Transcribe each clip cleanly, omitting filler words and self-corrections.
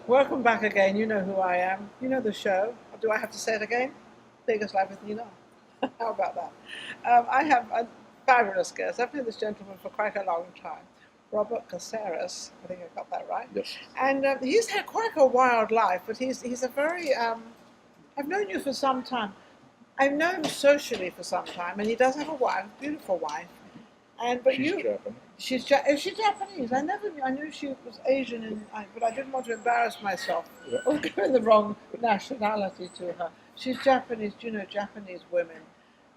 Welcome back again. You know who I am. You know the show. Do I have to say it again? Biggest Life with Ninon. How about that? I have a fabulous guest. I've known this gentleman for quite a long time. Robert Caceres. I think I got that right. Yes. And he's had quite a wild life, but he's a very. I've known you for some time. I've known him socially for some time, and he does have a wife, beautiful wife. But She's Japanese. Is she Japanese? I knew she was Asian, but I didn't want to embarrass myself or give the wrong nationality to her. She's Japanese. Do you know Japanese women?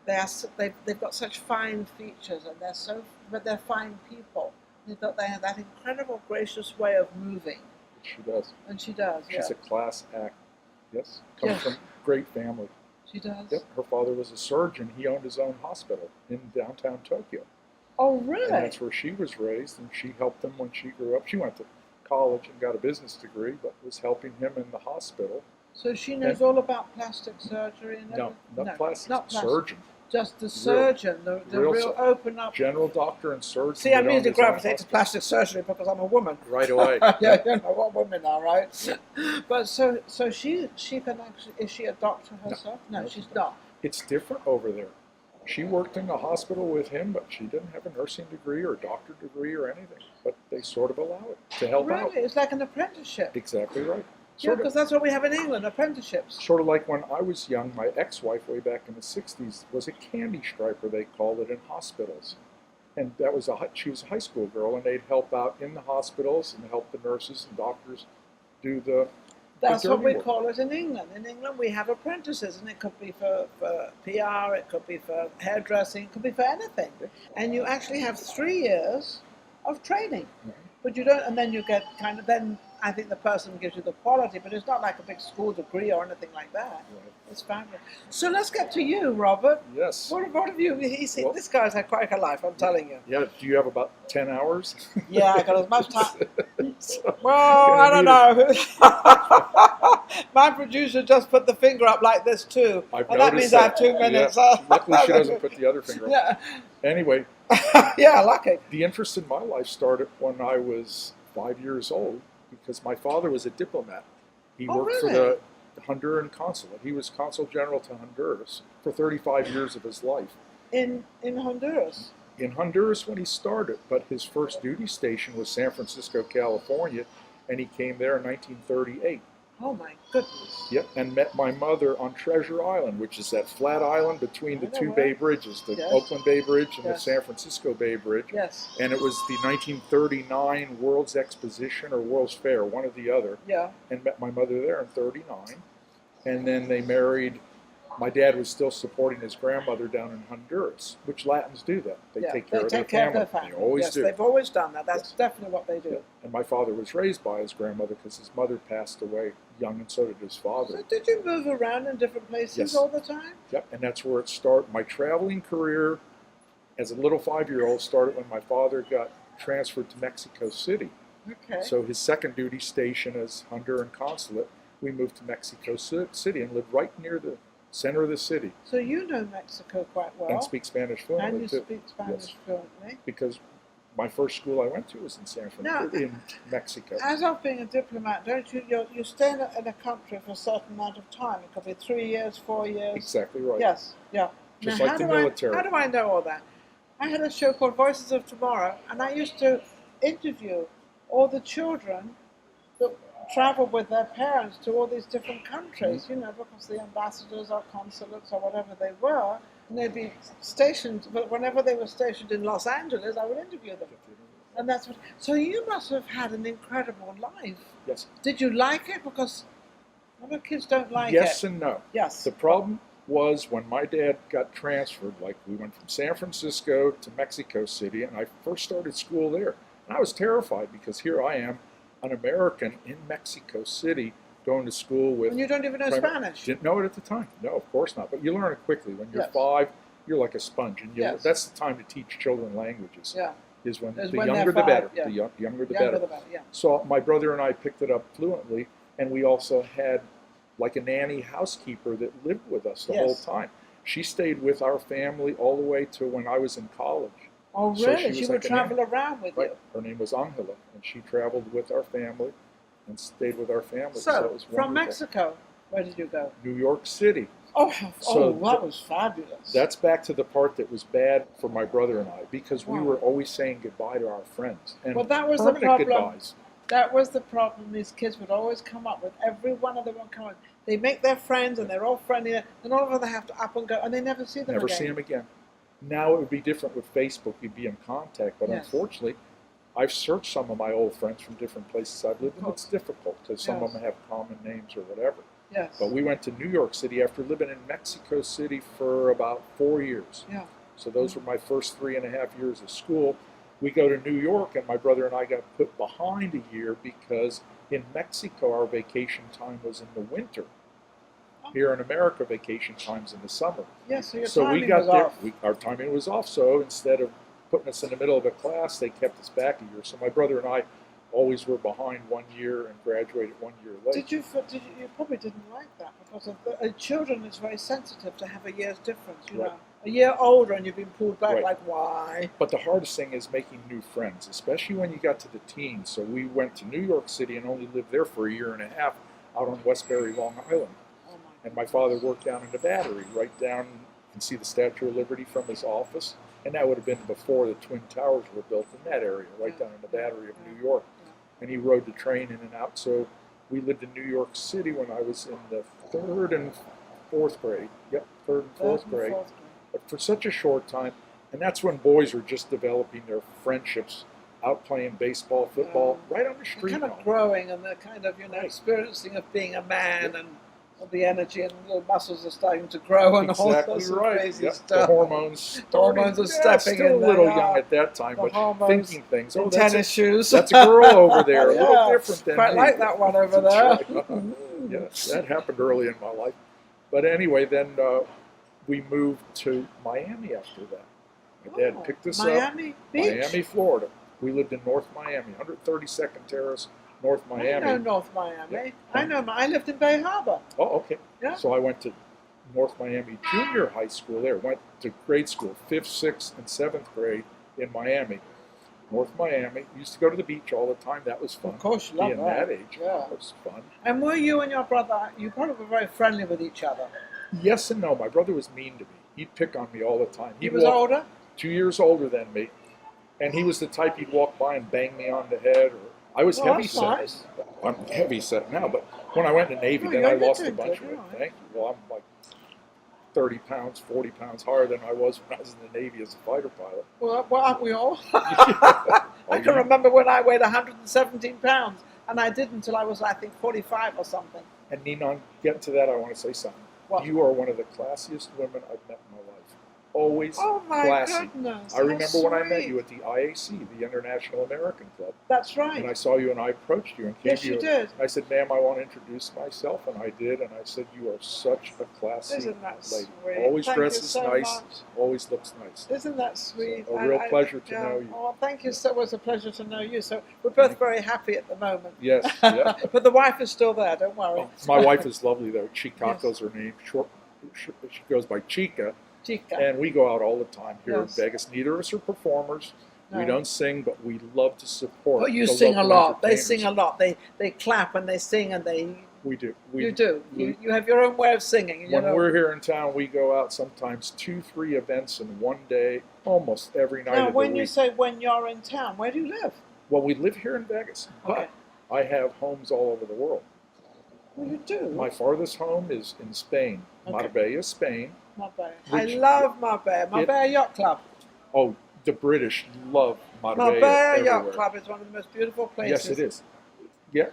They've got such fine features, and they're fine people. They have that incredible, gracious way of moving. She does. And she does. She's yeah. a class act. Yes. Comes from great family. She does. Yep. Her father was a surgeon. He owned his own hospital in downtown Tokyo. Oh, really? And that's where she was raised, and she helped him when she grew up. She went to college and got a business degree, but was helping him in the hospital. So she knows all about plastic surgery and No, everything? not plastic. Not plastic. Surgeon. Just the surgeon, the real open up. General doctor and surgeon. See, I immediately gravitate to plastic surgery because I'm a woman. Right away. Yeah, you know what women are, right? But so she can actually, is she a doctor herself? No, she's not. It's different over there. She worked in the hospital with him, but she didn't have a nursing degree or a doctor degree or anything. But they sort of allow it to help out. Really? It's like an apprenticeship. Exactly right. Yeah, because that's what we have in England, apprenticeships. Sort of like when I was young, my ex-wife way back in the 60s was a candy striper, they called it, in hospitals. And that was she was a high school girl, and they'd help out in the hospitals and help the nurses and doctors do the That's what we work. call it in England. In England, we have apprentices, and it could be for PR, it could be for hairdressing, it could be for anything. And you actually have 3 years of training. But you don't, and then you get then I think the person gives you the quality, but it's not like a big school degree or anything like that. Right. It's fabulous. So let's get to you, Robert. Yes. What have you? This guy's had quite a life, I'm telling you. Yeah, do you have about 10 hours? Yeah, I got as much time. So, Well, I don't know. My producer just put the finger up like this too, and that means I have 2 minutes. Yeah. Luckily, she doesn't put the other finger up. Yeah. Anyway, Yeah, lucky. the interest in my life started when I was 5 years old because my father was a diplomat. He worked for the Honduran consulate. He was consul general to Honduras for 35 years of his life. In Honduras? In Honduras when he started, but his first duty station was San Francisco, California, and he came there in 1938. Oh my goodness. Yep, and met my mother on Treasure Island, which is that flat island between the two Bay Bridges, the Oakland Bay Bridge and the San Francisco Bay Bridge. Yes. And it was the 1939 World's Exposition or World's Fair, one or the other. Yeah. And met my mother there in 39. And then they married. My dad was still supporting his grandmother down in Honduras, which Latins do that. They take care of their family. They always do. They've always done that. That's definitely what they do. Yeah. And my father was raised by his grandmother because his mother passed away young, and so did his father. So did you move around in different places all the time? Yep, and that's where it started. My traveling career as a little 5-year-old started when my father got transferred to Mexico City. Okay. So his second duty station as Honduran consulate, we moved to Mexico City and lived right near the center of the city. So you know Mexico quite well. And speak Spanish fluently, and you too. speak Spanish fluently. Because my first school I went to was in San Francisco, in Mexico. As of being a diplomat, don't you stay in a country for a certain amount of time? It could be 3 years, 4 years. Exactly right. Yes, yeah. Just now, like the military. How do I know all that? I had a show called Voices of Tomorrow, and I used to interview all the children that traveled with their parents to all these different countries, because the ambassadors or consulates or whatever they were, and they'd be stationed, but whenever they were stationed in Los Angeles, I would interview them. And that's what. So you must have had an incredible life. Yes. Did you like it? Because a lot of kids don't like it. Yes and no. Yes. The problem was when my dad got transferred, like we went from San Francisco to Mexico City, and I first started school there. And I was terrified because here I am, an American in Mexico City, going to school with... And you don't even know Spanish. Didn't know it at the time. No, of course not. But you learn it quickly. When you're 5, you're like a sponge. And that's the time to teach children languages. Yeah. Is when the when younger they're the better. 5, yeah. The younger the better. Yeah. So my brother and I picked it up fluently, and we also had like a nanny housekeeper that lived with us the whole time. She stayed with our family all the way to when I was in college. Oh, really? So she would travel around with you? Her name was Angela, and she traveled with our family and stayed with our family. So, it was from wonderful. Mexico, where did you go? New York City. Oh, So that was fabulous. That's back to the part that was bad for my brother and I, because we Wow. were always saying goodbye to our friends. And Well, that was the permanent problem. goodbyes. That was the problem. These kids would always come up with, every one of them would come up. They make their friends and they're all friendly, and all of them they have to up and go, and they never see them Never again. see them again. Now it would be different with Facebook. You'd be in contact, but Yes. unfortunately, I've searched some of my old friends from different places I've lived in. It's difficult because some of Yes. them have common names or whatever. Yes. But we went to New York City after living in Mexico City for about 4 years. Yeah. So those were my first 3.5 years of school. We go to New York, and my brother and I got put behind a year because in Mexico our vacation time was in the winter. Here in America, vacation time's in the summer. Yes, so your So timing we got was there. off. Our timing was off. So instead of putting us in the middle of a class, they kept us back a year. So my brother and I always were behind 1 year and graduated 1 year late. Did you probably didn't like that because children is very sensitive to have a year's difference. You Right. know, a year older and you've been pulled back. Right. Like why? But the hardest thing is making new friends, especially when you got to the teens. So we went to New York City and only lived there for 1.5 years out on Westbury, Long Island. Oh And my father worked down in the Battery, right down, you can see the Statue of Liberty from his office. And that would have been before the Twin Towers were built in that area, right down in the Battery of New York. And he rode the train in and out. So we lived in New York City when I was in the 3rd and 4th grade. Yep, 3rd and 4th grade. But for such a short time. And that's when boys are just developing their friendships, out playing baseball, football, right on the They're street. kind of growing and they're kind of experiencing of being a man and all the energy and the muscles are starting to grow and all Exactly sorts of right. crazy Yep. stuff. The hormones. The hormones are stepping still in a little there, young at that time, the but hormones thinking things. in Oh, that's tennis shoes. That's a girl over there, a little Yeah. different than Quite me. like that one over That's there. right. Yeah, that happened early in my life. But anyway, then we moved to Miami after that. My dad picked us up. Miami Beach. Miami, Florida. We lived in North Miami, 132nd Terrace, North Miami. I know North Miami. Yeah. I lived in Bay Harbor. Oh, okay. Yeah. So I went to North Miami Junior High School there. Went to grade school, 5th, 6th, and 7th grade in Miami. North Miami. Used to go to the beach all the time. That was fun. Of course, you love Being that. that age, Yeah. it was fun. And were you and your brother, you probably were very friendly with each other. Yes and no. My brother was mean to me. He'd pick on me all the time. He was older? 2 years older than me. And he was the type he'd walk by and bang me on the head. Or I was heavy that's set. nice. I'm heavy set now, but when I went in the Navy, Oh, then you're I lost a doing bunch good, of it. yeah. Thank you. Well, I'm like 30 pounds, 40 pounds higher than I was when I was in the Navy as a fighter pilot. Well, aren't we all? Oh, I can remember when I weighed 117 pounds, and I did until I was, I think, 45 or something. And Ninon, getting to that, I want to say something. What? You are one of the classiest women I've met in my life. Always Oh my classy. goodness! I remember how when I met sweet. you at the IAC, the International American Club. That's right. And I saw you and I approached you and gave Yes, you. you did. I said, "Ma'am, I want to introduce myself," and I did. And I said, "You are such a classy Isn't that lady. sweet? Always Thank you dresses so nice. much. Always looks nice." Isn't that sweet? So, a real pleasure to yeah. know you. Oh, thank you. So it was a pleasure to know you. So we're both very happy at the moment. Yes, yeah. But the wife is still there. Don't worry. Oh, my wife is lovely though. Chika's her name. She goes by Chika. Chika. And we go out all the time here Yes. in Vegas. Neither of us are performers. No. We don't sing, but we love to support. Oh, you the sing a local lot. They entertainers. sing a lot. They clap and they sing and they. We do. You do. You have your own way of singing. You When know. we're here in town, we go out sometimes 2-3 events in one day, almost every night Now, of the when week. you say when you're in town, where do you live? Well, we live here in Vegas, Okay. but I have homes all over the world. Well, you do. My farthest home is in Spain, Okay. Marbella, Spain. Marbella. Which- I love Marbella. Marbella Yacht Club. Oh, the British love Marbella Marbella everywhere. Yacht Club is one of the most beautiful places. Yes, it is. Yeah.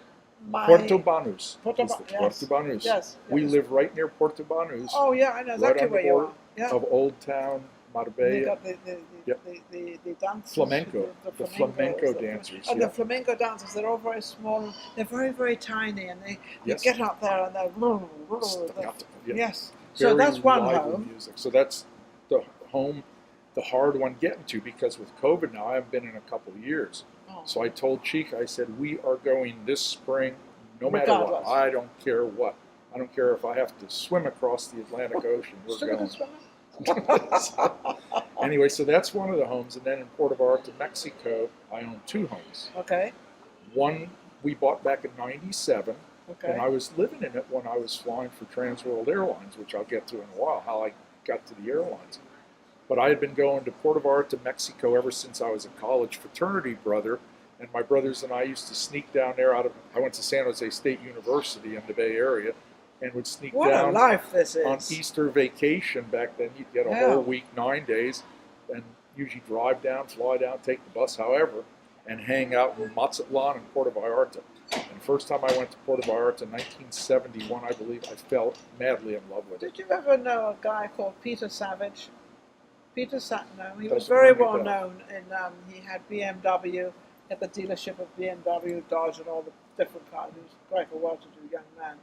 My- Puerto Banús. Puerto is the- Ba- yes. Puerto Banús. Yes, We yes. live right near Puerto Banús, Oh yeah, I know right exactly on the where you border are. Yeah. of Old Town, They Marbella. got Yep. the dancers. Flamenco. The flamenco the- dancers, And yeah. the flamenco dancers, they're all very small. They're very, very tiny, and they Yes. get up there and they're. Yeah. Yes. So Very that's one lively home. music. So that's the home, the hard one getting to, because with COVID now, I haven't been in a couple of years. Oh. So I told Chika, I said, we are going this spring, no matter Regardless. what. I don't care what. I don't care if I have to swim across the Atlantic Ocean. We're Still a going. good swimmer? Anyway, so that's one of the homes. And then in Puerto Vallarta, Mexico, I own 2 homes. Okay. One we bought back in '97, Okay. and I was living in it when I was flying for Transworld Airlines, which I'll get to in a while, how I got to the airlines. But I had been going to Puerto Vallarta, Mexico ever since I was a college fraternity brother, and my brothers and I used to sneak down there I went to San Jose State University in the Bay Area, and would sneak What down a life this is. on Easter vacation back then. You'd get a Yeah. whole week, 9 days, and usually drive down, fly down, take the bus, however, and hang out in Mazatlan and Puerto Vallarta. And the first time I went to Puerto Vallarta in 1971, I believe, I fell madly in love with it. Did you ever know a guy called Peter Savage? Peter Satno. He was Doesn't very ring a well bell. known in. He had BMW at the dealership of BMW, Dodge, and all the different cars. He was quite a well-to-do young man.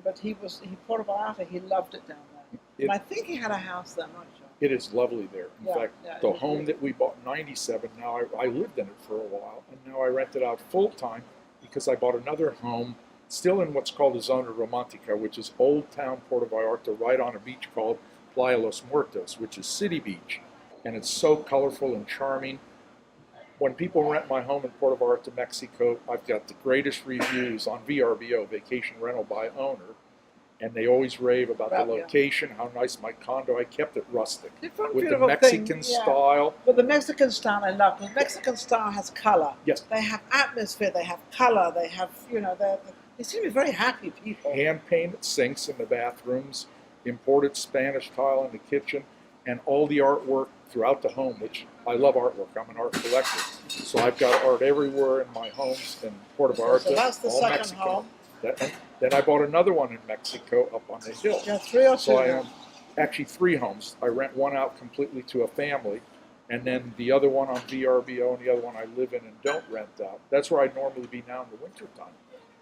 But he Puerto Vallarta. He loved it down there. And I think he had a house there. I'm not sure. It is lovely there. In Yeah, fact, yeah, the it is home beautiful. that we bought in '97, now I lived in it for a while, and now I rent it out full time because I bought another home, still in what's called the Zona Romantica, which is Old Town Puerto Vallarta, right on a beach called Playa Los Muertos, which is City Beach. And it's so colorful and charming. When people rent my home in Puerto Vallarta, Mexico, I've got the greatest reviews on VRBO, Vacation Rental by Owner, and they always rave about the Yeah. location, how nice my condo. I kept it rustic Different with the beautiful Mexican thing, yeah. style. But the Mexican style I love. The Mexican style has color. Yes, They have atmosphere. They have color. They have, they seem to be very happy people. hand painted sinks in the bathrooms, imported Spanish tile in the kitchen, and all the artwork throughout the home, which I love artwork. I'm an art collector. So I've got art everywhere in my homes in Puerto Vallarta. So that's the all second Mexican. home. Then I bought another one in Mexico up on the hill. You have 3 or 2 So I now? own actually 3 homes. I rent one out completely to a family, and then the other one on VRBO, and the other one I live in and don't rent out. That's where I'd normally be now in the wintertime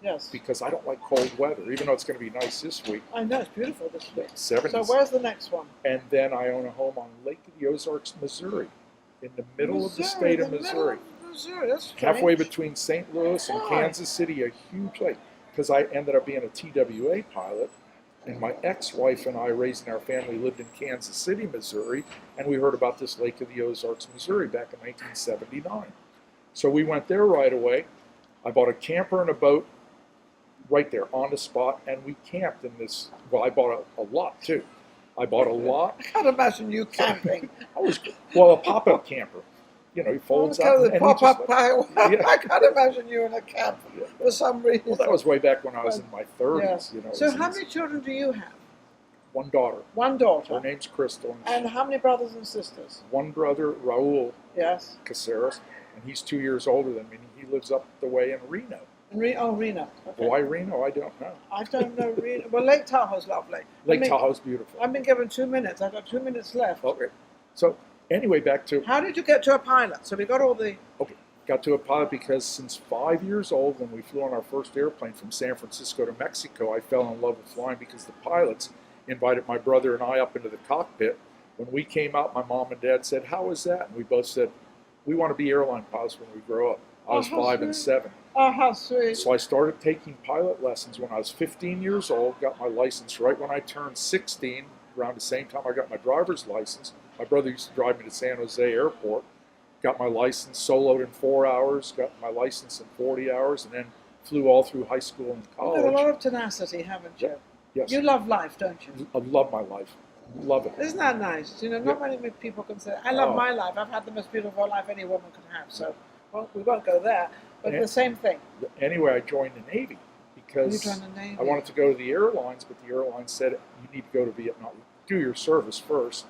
Yes. because I don't like cold weather, even though it's going to be nice this week. I know, it's beautiful this week. 70s. So where's the next one? And then I own a home on Lake of the Ozarks, Missouri, in the middle of the state of the middle Missouri. of Missouri. That's strange. Halfway between St. Louis and Why? Kansas City, a huge lake. Because I ended up being a TWA pilot, and my ex-wife and I, raising our family, lived in Kansas City, Missouri, and we heard about this Lake of the Ozarks, Missouri, back in 1979. So we went there right away. I bought a camper and a boat right there on the spot, and we camped in this. Well, I bought a lot too. I bought a lot. I can't imagine you camping. A pop-up camper. You know, he folds out. The and he pop-up just, pile. Yeah. I can't imagine you in a camp for some reason. well, that was way back when I was in my 30s. Yes. You know. So it was how easy. many children do you have? One daughter. One Her daughter. name's Crystal. And how many brothers and sisters? One brother, Raul Yes. Caceres, and he's 2 years older than me. And he lives up the way in Reno. Reno. Okay. Why Reno? I don't know. I don't know Reno. Well, Lake Tahoe's lovely. Lake Tahoe's beautiful. I've been given 2 minutes. I've got 2 minutes left. Okay. So anyway, back to How did you get to a pilot? So we got all the... got to a pilot because since 5 years old, when we flew on our first airplane from San Francisco to Mexico, I fell in love with flying because the pilots invited my brother and I up into the cockpit. When we came out, my mom and dad said, "How was that?" And we both said, "We want to be airline pilots when we grow up." I was how 5 and sweet. 7. Oh, how sweet. So I started taking pilot lessons when I was 15 years old, got my license right when I turned 16, around the same time I got my driver's license. My brother used to drive me to San Jose Airport, got my license, soloed in 4 hours, got my license in 40 hours, and then flew all through high school and You've got a lot college. of tenacity, haven't you? Yes, You love life, don't you? I love my life. Love it. Isn't that nice? You know, not many people can say, I love Oh. my life. I've had the most beautiful life any woman could have. So, well, we won't go there. But Yeah. the same thing. Anyway, I joined the Navy because You joined the Navy. I wanted to go to the airlines, but the airlines said you need to go to Vietnam. Do your service first.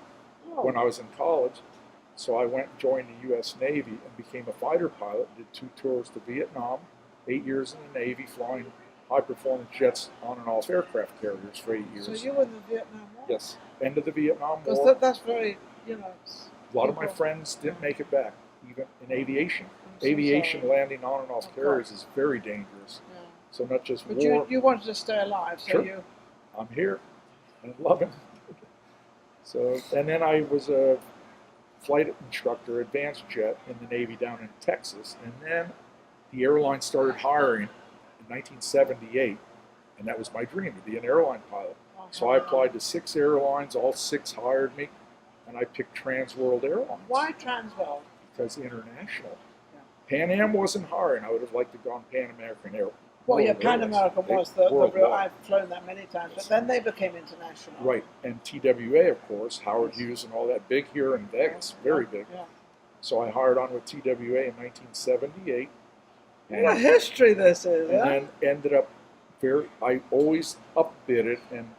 Oh. When I was in college. So I went and joined the U.S. Navy and became a fighter pilot. Did 2 tours to Vietnam, 8 years in the Navy, flying high-performance jets on and off aircraft carriers for 8 years. So you were in the Vietnam War? Yes, end of the Vietnam Because War. that's very, A lot of my friends didn't make it back, even in aviation. I'm so Aviation sorry. landing on and off carriers is very dangerous. Yeah. So not just But war. you wanted to stay alive, so Sure. you... I'm here and love it. So, and then I was a flight instructor, advanced jet in the Navy down in Texas. And then the airline started hiring in 1978, and that was my dream, to be an airline pilot. So I applied to 6 airlines, all 6 hired me, and I picked Transworld Airlines. Why Transworld? Because international. Pan Am wasn't hiring. I would have liked to go on Pan American Air. Well, yeah, Pan American was the real. Worldwide. I've flown that many times, but then they became international. Right, and TWA, of course, Howard Hughes and all that, big here in Vegas, very big. Yeah. So I hired on with TWA in 1978. What a history this is, and then ended up I always upbid it and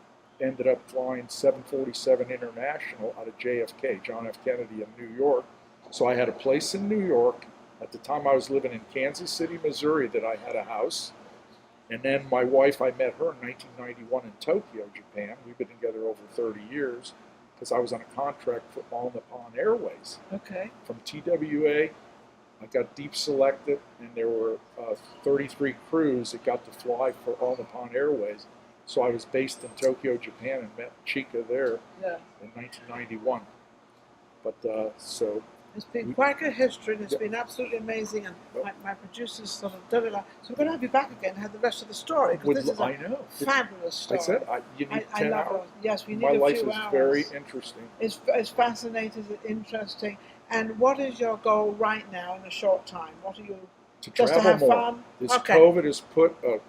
ended up flying 747 International out of JFK, John F. Kennedy in New York. So I had a place in New York. At the time I was living in Kansas City, Missouri, that I had a house. And then my wife, I met her in 1991 in Tokyo, Japan. We've been together over 30 years because I was on a contract for All Nippon Airways. Okay. From TWA, I got deep selected, and there were 33 crews that got to fly for All Nippon Airways. So I was based in Tokyo, Japan, and met Chika there in 1991. But so it's been quite a history, and it's been absolutely amazing. And my producers sort of so we're going to have you back again and have the rest of the story because this is a fabulous story. I said you need 10 hours. Yes, we need My a life few is hours. very interesting. It's fascinating, it's interesting. And what is your goal right now in a short time? What are you to just travel to have more. fun? This COVID has put a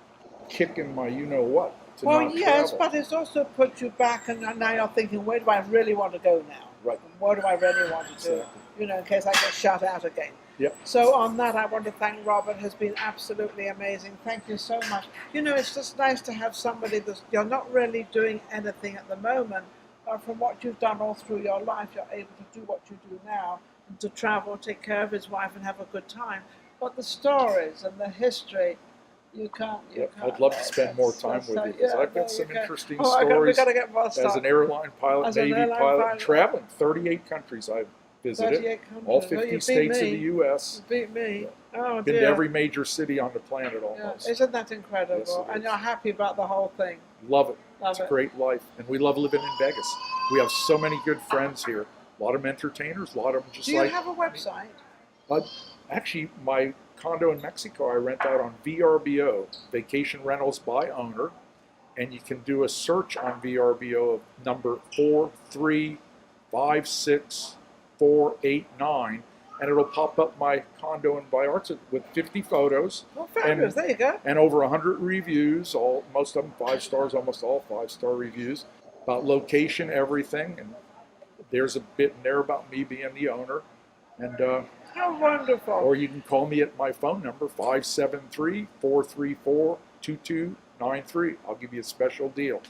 kick in my you-know-what. Well, yes, but it's also put you back, and now you're thinking, where do I really want to go now? Right. And what do I really want to do? You know, in case I get shut out again. Yep. So on that, I want to thank Robert. It has been absolutely amazing. Thank you so much. You know, it's just nice to have somebody that you're not really doing anything at the moment, but from what you've done all through your life, you're able to do what you do now, and to travel, take care of his wife, and have a good time. But the stories and the history, you can't. I'd love to spend more time with you because I've got some interesting stories we got to get more as an airline pilot, Navy pilot, traveling 38 countries I've visited, 38 countries. all 50 states of the U.S. You beat me. Oh, been to every major city on the planet almost. Isn't that incredible? Yes, and you're happy about the whole thing. Love it. It's a great life, and we love living in Vegas. We have so many good friends here. A lot of entertainers, a lot of them just like. Do you have a website? Actually, my condo in Mexico I rent out on VRBO, Vacation Rentals by Owner, and you can do a search on VRBO of number 4356489, and it'll pop up my condo in Vallarta with 50 photos. Oh, fabulous! There you go. And over 100 reviews, most of them 5 stars, almost all 5-star reviews, about location, everything, and there's a bit in there about me being the owner, and. How wonderful. Or you can call me at my phone number, 573-434-2293. I'll give you a special deal.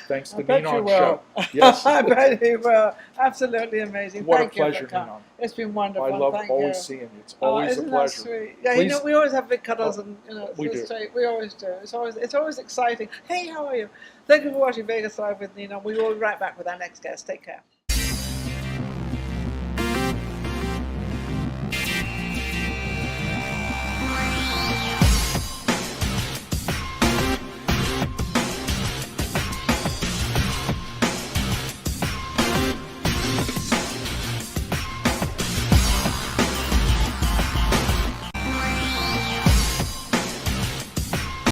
Thanks to Ninon Show. Yes. I bet you will. Absolutely amazing. What Thank a pleasure, you for Ninon. It's been wonderful. I love Thank always you. seeing you. It's always a pleasure. Isn't that sweet? Yeah, Please. you know, we always have big cuddles and we do. We always do. It's always exciting. Hey, how are you? Thank you for watching Vegas Live with Ninon. We will be right back with our next guest. Take care.